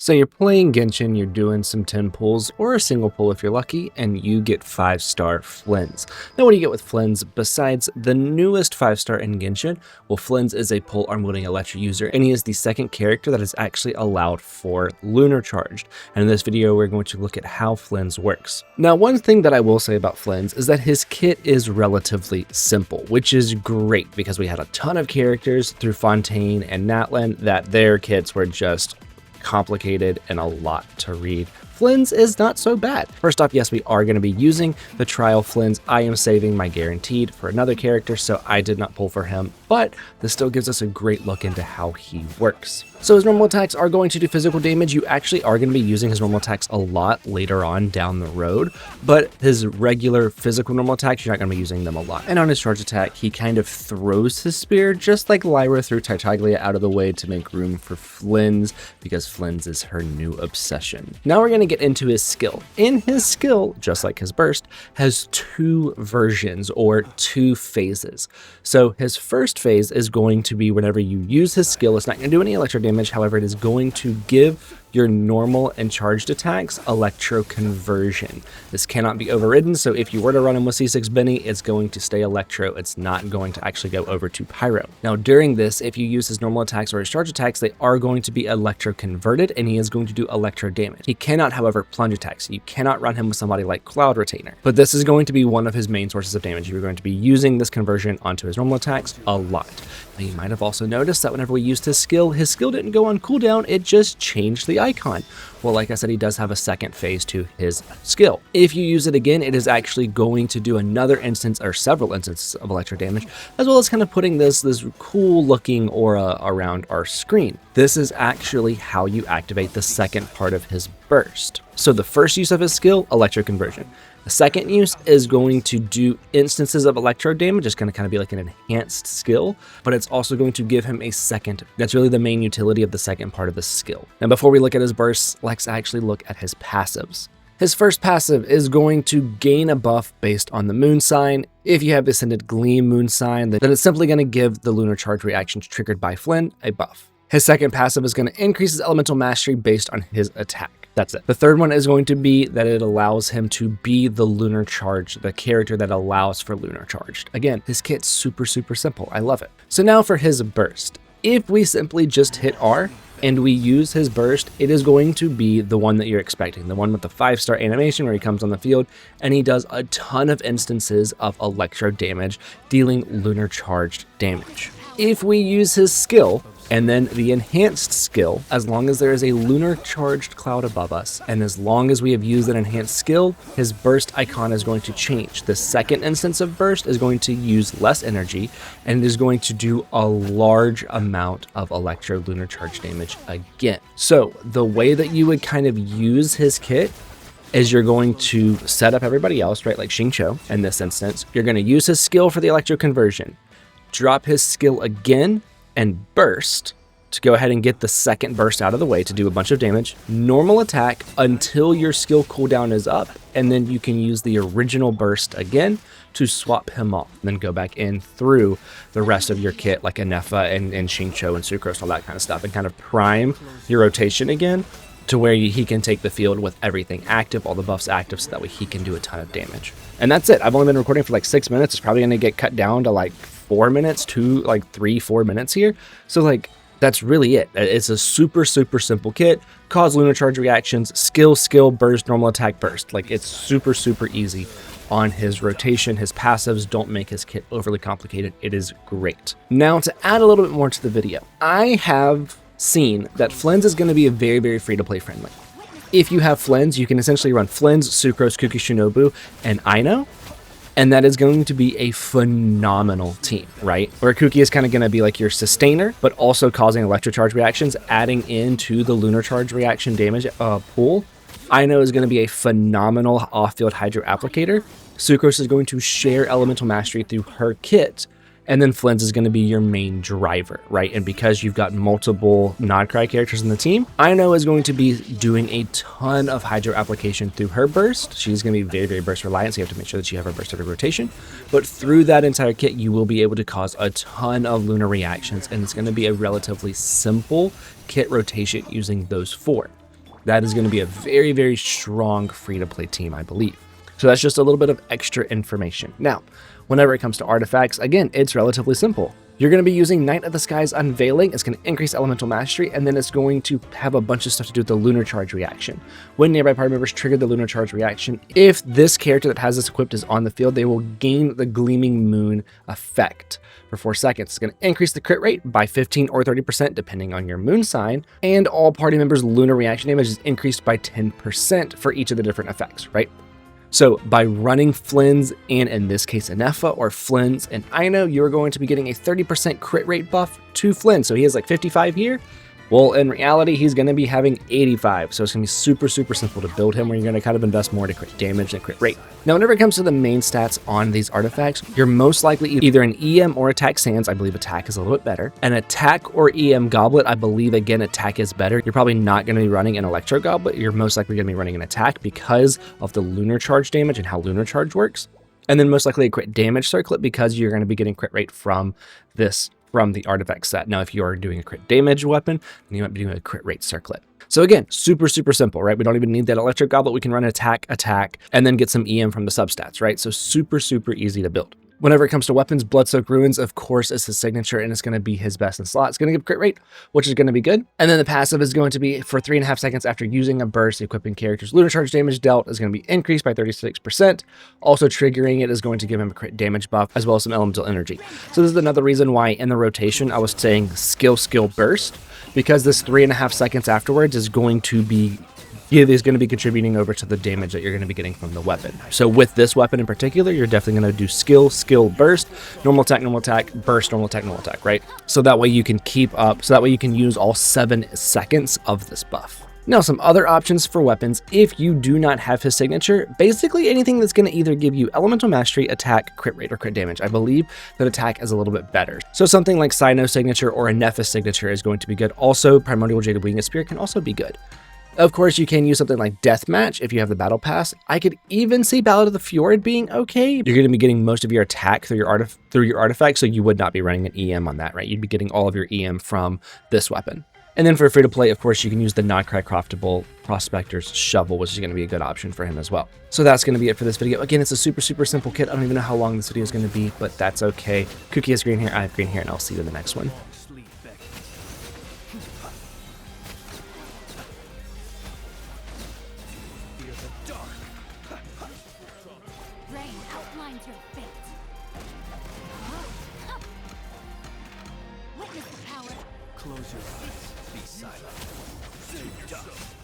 So you're playing Genshin, you're doing some 10 pulls or a single pull if you're lucky, and you get 5-star Flynn's. Now what do you get with Flynn's besides the newest 5-star in Genshin? Well, Flynn's is a pole arm wielding Electro user, and he is the second character that is actually allowed for Lunar Charged. And in this video, we're going to look at how Flynn's works. Now, one thing that I will say about Flynn's is that his kit is relatively simple, which is great because we had a ton of characters through Fontaine and Natlan that their kits were just complicated and a lot to read. Flynn's is not so bad. First off, yes, we are going to be using the trial Flynn's. I am saving my guaranteed for another character, so I did not pull for him, but this still gives us a great look into how he works. So his normal attacks are going to do physical damage. You actually are going to be using his normal attacks a lot later on down the road, but his regular physical normal attacks, you're not going to be using them a lot. And on his charge attack, he kind of throws his spear, just like Lyra threw Tartaglia out of the way to make room for Flynn's, because Flynn's is her new obsession. Now we're going to get into his skill. In his skill, just like his burst, has two versions or two phases. So his first phase is going to be whenever you use his skill, it's not going to do any electro damage, however, it is going to give your normal and charged attacks electro conversion. This cannot be overridden, so if you were to run him with C6 Benny, it's going to stay electro. It's not going to actually go over to pyro. Now during this, if you use his normal attacks or his charge attacks, they are going to be electro converted and he is going to do electro damage. He cannot, however, plunge attacks. You cannot run him with somebody like Cloud Retainer, but this is going to be one of his main sources of damage. You're going to be using this conversion onto his normal attacks a lot. Now you might have also noticed that whenever we used his skill didn't go on cooldown, it just changed the icon. Well, like I said, he does have a second phase to his skill. If you use it again, it is actually going to do another instance or several instances of electro damage, as well as kind of putting this cool looking aura around our screen. This is actually how you activate the second part of his burst. So the first use of his skill, electro conversion. The second use is going to do instances of electro damage. It's going to kind of be like an enhanced skill, but it's also going to give him a second. That's really the main utility of the second part of the skill. Now, before we look at his bursts, let's actually look at his passives. His first passive is going to gain a buff based on the moon sign. If you have the Ascended Gleam moon sign, then it's simply going to give the lunar charge reactions triggered by Flynn a buff. His second passive is going to increase his elemental mastery based on his attack. That's it. The third one is going to be that it allows him to be the lunar charge, the character that allows for lunar charged. Again, his kit's super simple. I love it. So now for his burst. If we simply just hit R and we use his burst, it is going to be the one that you're expecting, the one with the 5-star animation where he comes on the field and he does a ton of instances of electro damage, dealing lunar charged damage. If we use his skill, and then the enhanced skill, as long as there is a lunar charged cloud above us, and as long as we have used an enhanced skill, his burst icon is going to change. The second instance of burst is going to use less energy, and it is going to do a large amount of electro lunar charge damage again. So the way that you would kind of use his kit is you're going to set up everybody else, right? Like Xingqiu in this instance. You're going to use his skill for the electro conversion, drop his skill again, and burst to go ahead and get the second burst out of the way to do a bunch of damage. Normal attack until your skill cooldown is up, and then you can use the original burst again to swap him off, and then go back in through the rest of your kit like Anefa and Xingqiu and Sucrose, all that kind of stuff, and kind of prime your rotation again to where he can take the field with everything active, all the buffs active, so that way he can do a ton of damage. And that's it. I've only been recording for like 6 minutes. It's probably going to get cut down to like 4 minutes to like 3-4 minutes here. So like that's really it. It's a super simple kit. Cause lunar charge reactions, skill, burst, normal attack, burst. Like it's super easy on his rotation. His passives don't make his kit overly complicated. It is great. Now to add a little bit more to the video, I have seen that Flynn's is going to be a very free to play friendly. If you have Flynn's, you can essentially run Flynn's, Sucrose, Kukishinobu, and Ino. And that is going to be a phenomenal team, right? Where Kuki is kind of going to be like your sustainer, but also causing electro charge reactions, adding into the lunar charge reaction damage pool. Ino is going to be a phenomenal off-field hydro applicator. Sucrose is going to share elemental mastery through her kit. And then Flynn's is going to be your main driver, right? And because you've got multiple Nodcry characters in the team, Ino is going to be doing a ton of hydro application through her burst. She's going to be very burst reliant, so you have to make sure that you have her burst every rotation. But through that entire kit, you will be able to cause a ton of lunar reactions, and it's going to be a relatively simple kit rotation using those four. That is going to be a very, very strong free-to-play team, I believe. So that's just a little bit of extra information. Now, whenever it comes to artifacts, again, it's relatively simple. You're going to be using Night of the Skies Unveiling. It's going to increase elemental mastery, and then it's going to have a bunch of stuff to do with the lunar charge reaction. When nearby party members trigger the lunar charge reaction, if this character that has this equipped is on the field, they will gain the Gleaming Moon effect for 4 seconds. It's going to increase the crit rate by 15 or 30% depending on your moon sign, and all party members' lunar reaction damage is increased by 10% for each of the different effects, right? So by running Flynn's and in this case Anefa or Flynn's and Ino, you're going to be getting a 30% crit rate buff to Flynn. So he has like 55 here. Well, in reality, he's going to be having 85. So it's going to be super, super simple to build him where you're going to kind of invest more to crit damage and crit rate. Now, whenever it comes to the main stats on these artifacts, you're most likely either an EM or attack sands. I believe attack is a little bit better. An attack or EM goblet, I believe, again, attack is better. You're probably not going to be running an electro goblet. You're most likely going to be running an attack because of the lunar charge damage and how lunar charge works. And then most likely a crit damage circlet because you're going to be getting crit rate from the artifact set. Now, if you are doing a crit damage weapon, then you might be doing a crit rate circlet. So again, super, super simple, right? We don't even need that electric goblet. We can run attack, and then get some EM from the substats, right? So super, super easy to build. Whenever it comes to weapons, Bloodsoaked Ruins, of course, is his signature, and it's going to be his best in slot. It's going to give crit rate, which is going to be good. And then the passive is going to be for 3.5 seconds after using a burst, equipping characters. Lunar charge damage dealt is going to be increased by 36%. Also triggering it is going to give him a crit damage buff, as well as some elemental energy. So this is another reason why in the rotation, I was saying skill burst, because this 3.5 seconds afterwards is going to be contributing over to the damage that you're going to be getting from the weapon. So with this weapon in particular, you're definitely going to do skill, burst, normal attack, burst, normal attack, right? So that way you can keep up, so that way you can use all 7 seconds of this buff. Now, some other options for weapons, if you do not have his signature, basically anything that's going to either give you elemental mastery, attack, crit rate, or crit damage. I believe that attack is a little bit better. So something like Cyno's signature or a Nephis signature is going to be good. Also, Primordial Jaded Winged Spear can also be good. Of course, you can use something like Deathmatch if you have the Battle Pass. I could even see Ballad of the Fjord being okay. You're going to be getting most of your attack through your artifact, so you would not be running an EM on that, right? You'd be getting all of your EM from this weapon. And then for free-to-play, of course, you can use the Notcry Craftable Prospector's Shovel, which is going to be a good option for him as well. So that's going to be it for this video. Again, it's a super, super simple kit. I don't even know how long this video is going to be, but that's okay. Cookie has green hair, I have green hair, and I'll see you in the next one. Rain outlines your fate. Witness the power. Close your eyes. Be silent. Too tough.